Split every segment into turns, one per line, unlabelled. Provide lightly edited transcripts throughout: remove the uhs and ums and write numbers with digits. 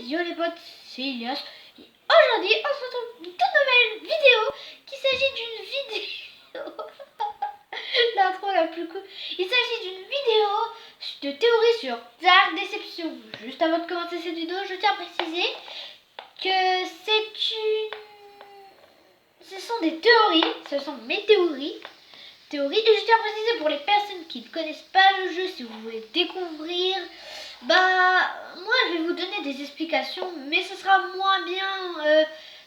Yo les potes, c'est Elias. Aujourd'hui, on se retrouve pour une toute nouvelle vidéo qu'il s'agit d'une vidéo... L'intro la plus cool. Il s'agit d'une vidéo de théorie sur Dark Deception. Juste avant de commencer cette vidéo, je tiens à préciser que ce sont des théories, ce sont mes théories. Et je tiens à préciser pour les personnes qui ne connaissent pas le jeu, si vous voulez découvrir, moi je vais vous donner des explications, mais ce sera moins bien.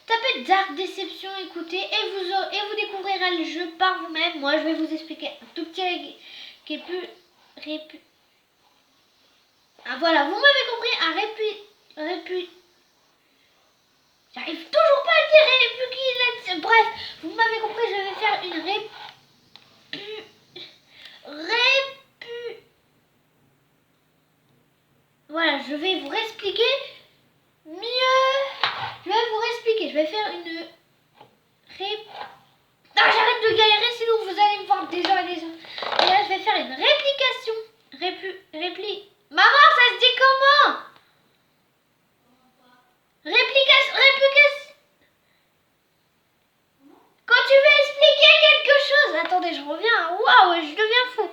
Tapez Dark Deception, écoutez, et vous découvrirez le jeu par vous-même. Moi je vais vous expliquer un tout petit qui est plus voilà, vous m'avez compris, j'arrive toujours pas à le dire, bref, vous m'avez compris, je vais faire une Voilà, je vais vous expliquer mieux. Je vais faire une j'arrête de galérer, sinon vous allez me voir des heures et des heures. Et là, je vais faire une réplication. Maman, ça se dit comment? Réplication. Quand tu veux expliquer quelque chose. Attendez, je reviens. Waouh, je deviens fou.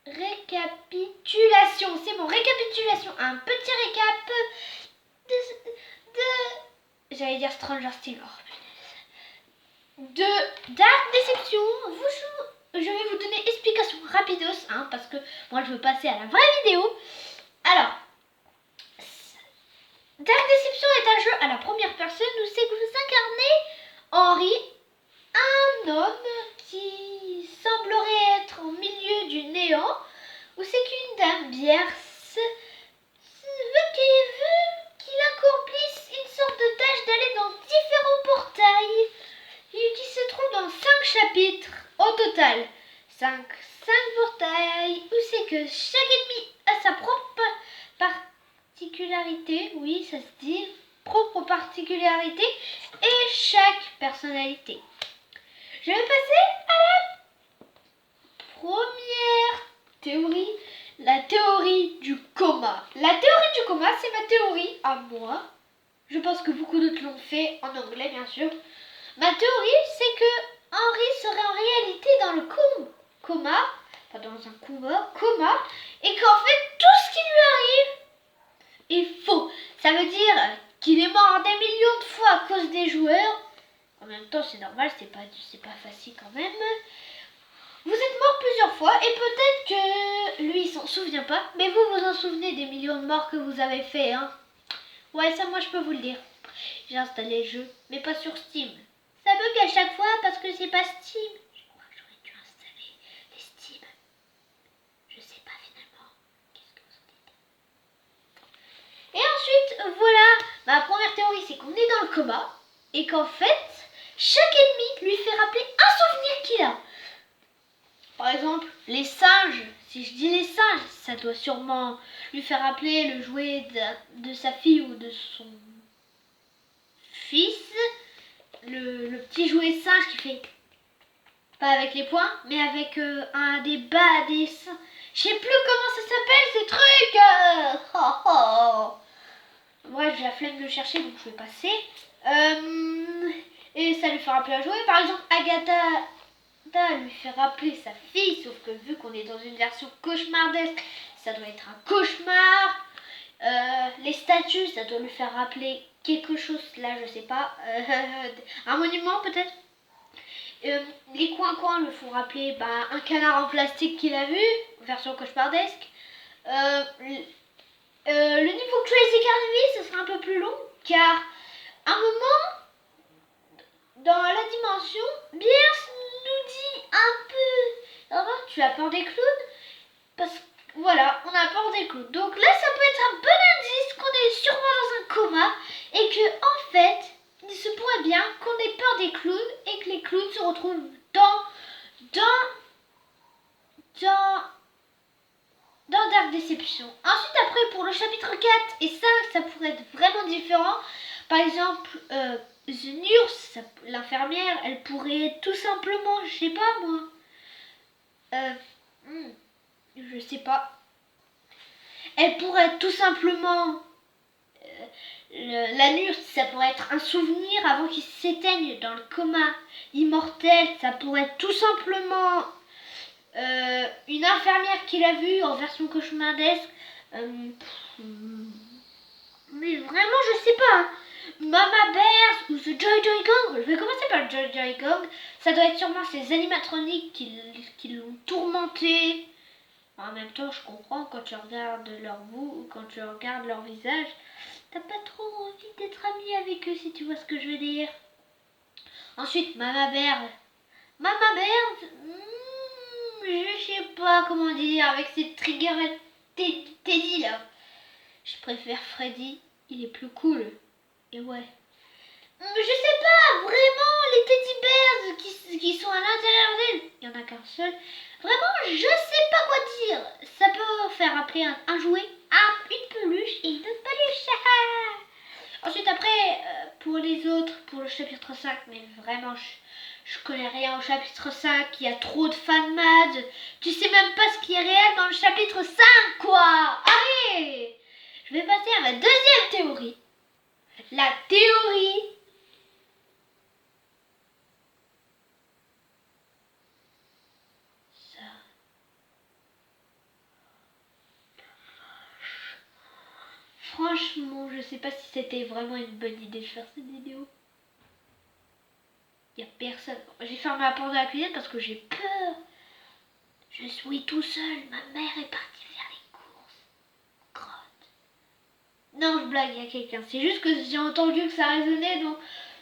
Récapitulation, c'est bon, récapitulation, un petit récap j'allais dire Stranger Things, de Dark Deception. Je vais vous donner explication rapidos, parce que moi je veux passer à la vraie vidéo. Alors, Dark Deception est un jeu à la première personne où c'est que vous incarnez Henry, un homme qui semblerait être au milieu du néant, où c'est qu'une dame Bierce veut qu'il accomplisse une sorte de tâche d'aller dans différents portails qui se trouvent dans 5 chapitres au total. 5 portails où c'est que chaque ennemi a sa propre particularité, oui ça se dit, propre particularité et chaque personnalité. Je vais passer à la première théorie, la théorie du coma. La théorie du coma, c'est ma théorie à moi. Je pense que beaucoup d'autres l'ont fait en anglais, bien sûr. Ma théorie, c'est que Henry serait en réalité dans le coma, et qu'en fait, tout ce qui lui arrive est faux. Ça veut dire qu'il est mort des millions de fois à cause des joueurs. En même temps, c'est normal, c'est pas facile quand même. Vous êtes mort plusieurs fois et peut-être que lui il s'en souvient pas, mais vous vous en souvenez des millions de morts que vous avez fait, Ouais, ça moi je peux vous le dire. J'ai installé le jeu, mais pas sur Steam. Ça bug à chaque fois parce que c'est pas Steam. Je crois que j'aurais dû installer les Steam. Je sais pas finalement. Qu'est-ce que vous en dites? Et ensuite, voilà, ma première théorie c'est qu'on est dans le coma et qu'en fait, chaque ennemi lui fait rappeler un souvenir qu'il a. Par exemple, les singes, si je dis les singes, ça doit sûrement lui faire rappeler le jouet de sa fille ou de son fils. Le petit jouet singe qui fait, pas avec les poings, mais avec des singes. Je sais plus comment ça s'appelle ces trucs. Bref, j'ai la flemme de le chercher, donc je vais passer. Et ça lui fait rappeler un jouet. Par exemple, Agatha lui fait rappeler sa fille, sauf que vu qu'on est dans une version cauchemardesque, ça doit être un cauchemar. Les statues, ça doit lui faire rappeler quelque chose, là je sais pas, un monument peut-être. Les coins lui font rappeler un canard en plastique qu'il a vu, version cauchemardesque. Le niveau Crazy Carnival, ce sera un peu plus long, car à un moment dans la dimension, Bierce nous dit un peu, tu as peur des clowns, parce que voilà, on a peur des clowns. Donc là, ça peut être un bon indice qu'on est sûrement dans un coma et que en fait, il se pourrait bien qu'on ait peur des clowns et que les clowns se retrouvent dans Dark Deception. Ensuite, après, pour le chapitre 4 et 5, ça pourrait être vraiment différent. Par exemple, The Nurse, l'infirmière, elle pourrait tout simplement, je sais pas moi, je sais pas. Elle pourrait tout simplement... l'anus, ça pourrait être un souvenir avant qu'il s'éteigne dans le coma immortel. Ça pourrait être tout simplement une infirmière qui l'a vu en version cauchemardesque. Mais vraiment, je sais pas. Hein. Mama Bears ou The Joy Joy Gang. Je vais commencer par le Joy Joy Gang. Ça doit être sûrement ces animatroniques qui l'ont tourmenté. En même temps, je comprends quand tu regardes leur bout ou quand tu regardes leur visage. T'as pas trop envie d'être ami avec eux si tu vois ce que je veux dire. Ensuite, Mama Bear. Mama Bear, je sais pas comment dire avec ces triggers Teddy là. Je préfère Freddy, il est plus cool. Et ouais. Je sais pas, vraiment, les teddy bears qui sont à l'intérieur d'elle, il y en a qu'un seul. Vraiment, je sais pas quoi dire. Ça peut faire appeler un jouet à une peluche et une autre peluche. Ensuite, après, pour les autres, pour le chapitre 5, mais vraiment, je connais rien au chapitre 5. Il y a trop de fanmad. Tu sais même pas ce qui est réel dans le chapitre 5, quoi. Allez, je vais passer à ma deuxième théorie. La théorie franchement, je sais pas si c'était vraiment une bonne idée de faire cette vidéo. Il y a personne. J'ai fermé la porte de la cuisine parce que j'ai peur. Je suis tout seul. Ma mère est partie faire les courses. Grotte. Non, je blague, il y a quelqu'un. C'est juste que j'ai entendu que ça résonnait,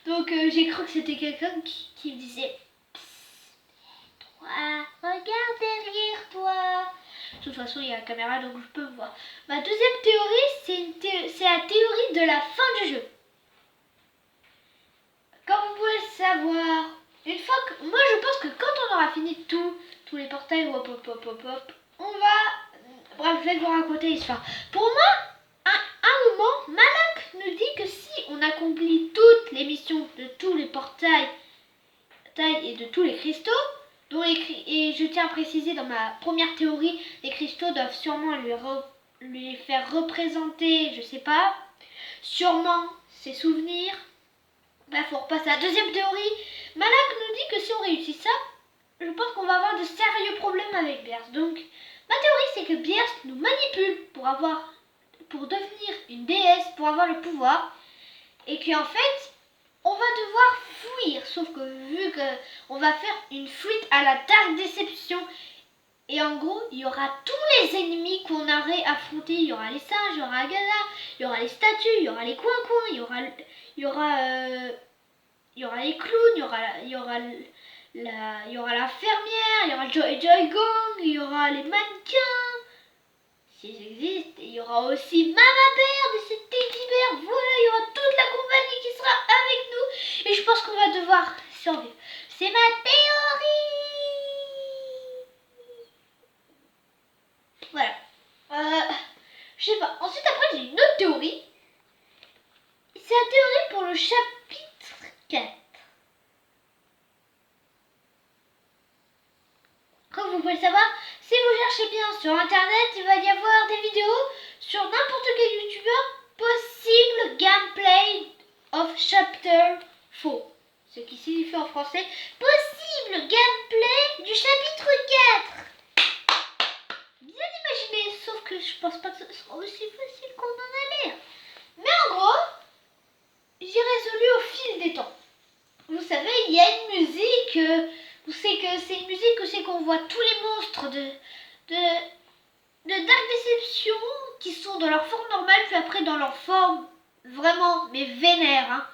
donc j'ai cru que c'était quelqu'un qui me disait psst, toi, regarde derrière toi. De toute façon, il y a la caméra, donc je peux voir. Ma deuxième théorie, c'est la théorie de la fin du jeu. Comme vous pouvez le savoir, une fois que... Moi, je pense que quand on aura fini tous les portails, hop, on va... Bref, je vais vous raconter l'histoire. Pour moi, à un moment, Malak nous dit que si on accomplit toutes les missions de tous les portails et de tous les cristaux, et je tiens à préciser dans ma première théorie, les cristaux doivent sûrement lui faire représenter, je sais pas, sûrement ses souvenirs. Bref, on repasse à la deuxième théorie. Malak nous dit que si on réussit ça, je pense qu'on va avoir de sérieux problèmes avec Bierce. Donc, ma théorie, c'est que Bierce nous manipule pour devenir une déesse, pour avoir le pouvoir, et qu'en fait, on va devoir fuir. Sauf que vu qu'on va faire une fuite à la Dark Déception, et en gros, il y aura tous les ennemis qu'on aurait affrontés. Il y aura les singes, il y aura Agatha, il y aura les statues, il y aura les coins-coins, il y aura les clowns, il y aura la fermière, il y aura Joy Joy Gang, il y aura les mannequins, s'ils existent, et il y aura aussi Mama Bear de cette teddy bear. Voilà, il y aura toute la compagnie qui sera avec nous, et je pense qu'on va devoir survivre. C'est ma théorie. Voilà. Je sais pas. Ensuite, après, j'ai une autre théorie. C'est la théorie pour le chapitre 4. Comme vous pouvez le savoir, si vous cherchez bien sur internet, il va y avoir des vidéos sur n'importe quel youtubeur possible gameplay of chapter 4. Ce qui signifie en français possible gameplay du chapitre 4. Bien imaginé, sauf que je pense pas que ce sera aussi facile qu'on en a l'air. Mais en gros, j'ai résolu au fil des temps. Vous savez, il y a une musique, vous savez que c'est une musique où c'est qu'on voit tous les monstres de Dark Deception qui sont dans leur forme normale, puis après dans leur forme vraiment, mais vénère. Hein.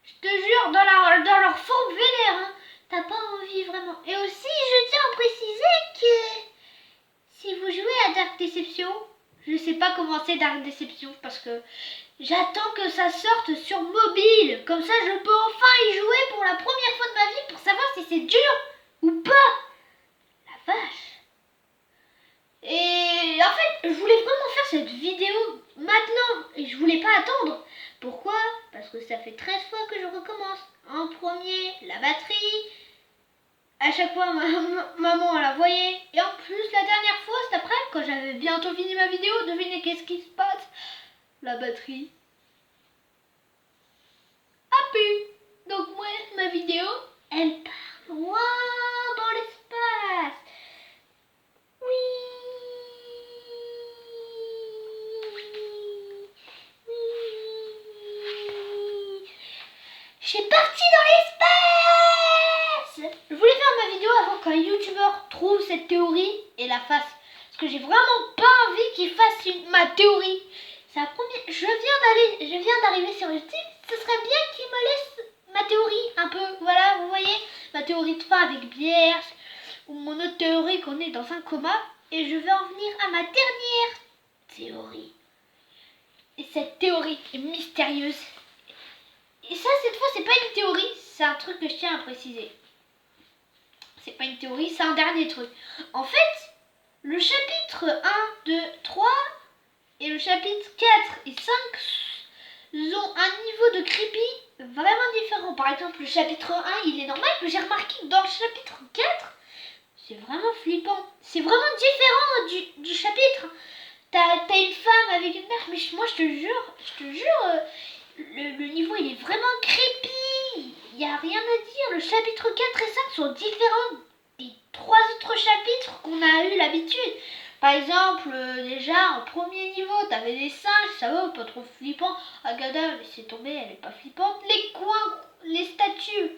Je te jure, dans leur forme vénère. Hein. T'as pas envie vraiment. Et aussi, je tiens à préciser que si vous jouez à Dark Deception, je sais pas comment c'est Dark Deception parce que j'attends que ça sorte sur mobile. Comme ça, je peux enfin y jouer pour la première fois de ma vie pour savoir si c'est dur ou pas. La vache. Et en fait, je voulais vraiment faire cette vidéo maintenant et je voulais pas attendre. Pourquoi? Parce que ça fait 13 fois que je recommence. En premier, la batterie. À chaque fois, maman elle la voyait. Et en plus, la dernière fois, c'est après, quand j'avais bientôt fini ma vidéo, devinez qu'est-ce qui se passe? La batterie a pu. Donc moi, ma vidéo, elle part loin dans l'espace. Oui. Je suis partie dans l'espace. Je voulais faire ma vidéo avant qu'un youtubeur trouve cette théorie et la fasse. Parce que j'ai vraiment pas envie qu'il fasse ma théorie. C'est la première. Je viens d'arriver sur YouTube. Ce serait bien qu'il me laisse ma théorie un peu. Voilà, vous voyez, ma théorie de fin avec Bierce. Ou mon autre théorie qu'on est dans un coma. Et je vais en venir à ma dernière théorie. Et cette théorie est mystérieuse. Et ça, cette fois, c'est pas une théorie, c'est un truc que je tiens à préciser. C'est pas une théorie, c'est un dernier truc. En fait, le chapitre 1, 2, 3 et le chapitre 4 et 5 ont un niveau de creepy vraiment différent. Par exemple, le chapitre 1, il est normal, mais j'ai remarqué que dans le chapitre 4, c'est vraiment flippant. C'est vraiment différent du chapitre. T'as une femme avec une mère, mais moi je te jure, le niveau il est vraiment creepy. Il n'y a rien à dire. Le chapitre 4 et 5 sont différents des 3 autres chapitres qu'on a eu l'habitude. Par exemple, déjà en premier niveau, t'avais des singes, ça va, pas trop flippant. Agatha, laissez tomber, elle est pas flippante. Les coins, les statues,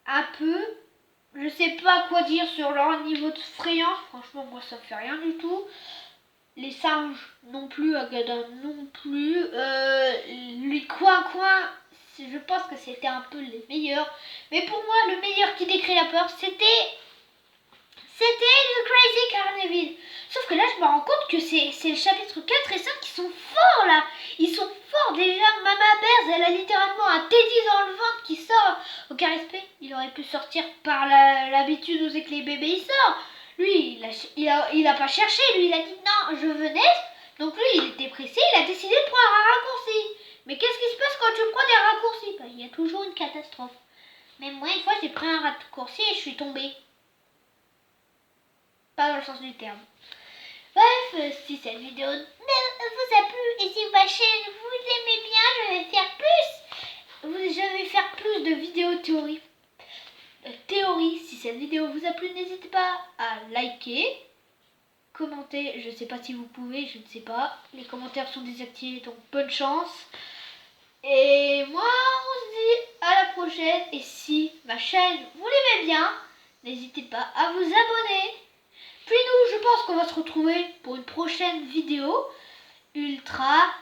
un peu. Je sais pas quoi dire sur leur niveau de frayance. Franchement, moi ça me fait rien du tout. Les singes non plus, Agatha non plus. Les coins, je pense que c'était un peu les meilleurs. Mais pour moi, le meilleur qui décrit la peur, c'était The Crazy Carnival. Sauf que là, je me rends compte que c'est le chapitre 4 et 5 qui sont forts là. Ils sont forts déjà. Mama Bears, elle a littéralement un Teddy dans le ventre qui sort. Aucun respect, il aurait pu sortir par l'habitude où c'est que les bébés ils sortent. Lui, il a pas cherché, lui il a dit non, je veux naître. Donc lui, il était pressé, il a décidé de prendre un raccourci. Mais qu'est-ce qui se passe quand tu prends des raccourcis? Bah, il y a toujours une catastrophe. Même moi, une fois, j'ai pris un raccourci et je suis tombée. Pas dans le sens du terme. Bref, si cette vidéo vous a plu et si ma chaîne vous l'aimez bien, je vais faire plus de vidéos théorie. Si cette vidéo vous a plu, n'hésitez pas à liker, commenter, je ne sais pas si vous pouvez, je ne sais pas. Les commentaires sont désactivés, donc bonne chance. Et moi, on se dit à la prochaine. Et si ma chaîne, vous l'aimez bien, n'hésitez pas à vous abonner. Puis nous, je pense qu'on va se retrouver pour une prochaine vidéo ultra